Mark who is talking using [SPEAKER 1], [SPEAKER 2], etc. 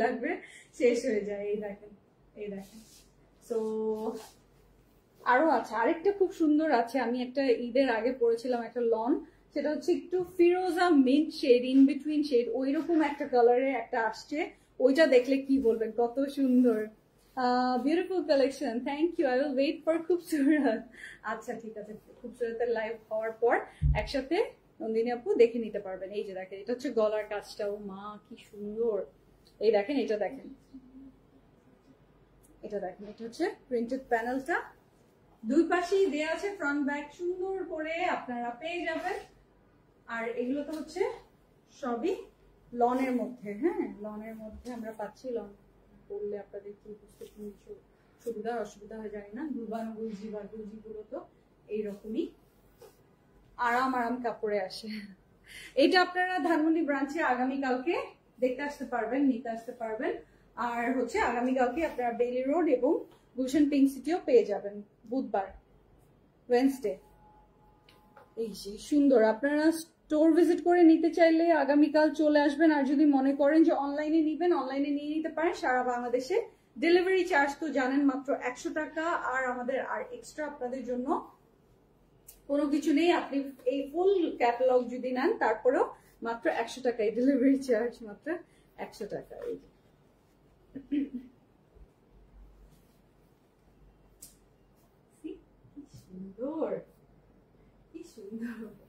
[SPEAKER 1] লাগবে, শেষ হয়ে যায়। এই দেখেন, এই দেখেন। সো আরো আছে, আরেকটা খুব সুন্দর আছে, আমি একটা ঈদের আগে পরেছিলাম একটা লন, সেটা হচ্ছে একটু ফিরোজা mint shade, in between shade, ওইরকম একটা কালারের একটা আসছে, ওইটা দেখলে কি বলবেন কত সুন্দর। Beautiful collection, thank you, I will wait for খুবসুরত। আচ্ছা ঠিক আছে, খুবসুরতের লাইভ হওয়ার পর একসাথে নন্দিনী আপু দেখে নিতে পারবেন। এই যে দেখেন, এটা হচ্ছে গলার কাজটাও, মা কি সুন্দর। এই দেখেন, এটা দেখেন, এটা দেখেন, এটা হচ্ছে প্রিন্টেড প্যানেলটা, দুই পাশেই দেয়া আছে, ফ্রন্ট ব্যাক সুন্দর করে আপনারা পেয়ে যাবেন। আর এগুলো তো হচ্ছে সবই লনের মধ্যে, হ্যাঁ লনের মধ্যে আমরা পাচ্ছি। লন পরলে আপনাদের কি বুঝতে কিছু সুবিধা অসুবিধা হয় জানি না, দুলবানো গুলজি বা গুলজিগুলো তো এইরকমই আরাম আরাম কাপড়ে আসে। এটা আপনারা ধানমন্ডি ব্রাঞ্চে আগামীকালকে দেখতে আসতে পারবেন, নিতে আসতে পারবেন। আর হচ্ছে আগামীকালকে আপনারা বেলি রোড এবং গুলশান পিঙ্ক সিটিও পেয়ে যাবেন, বুধবার ওয়েডনেসডে। এই যে সুন্দর, আপনারা স্টোর ভিজিট করে নিতে চাইলে আগামীকাল চলে আসবেন। আর যদি মনে করেন যে অনলাইনে নিবেন, অনলাইনে নিয়ে নিতে পারেন। সারা বাংলাদেশে ডেলিভারি চার্জ তো জানেন মাত্র 100 টাকা, আর আমাদের আর এক্সট্রা আপনাদের জন্য কোনো কিছু নেই। আপনি এই ফুল ক্যাটালগ যদি নেন তারপরেও মাত্র 100 টাকায় ডেলিভারি চার্জ, মাত্র 100 টাকা। এই কি সুন্দর, কি সুন্দর।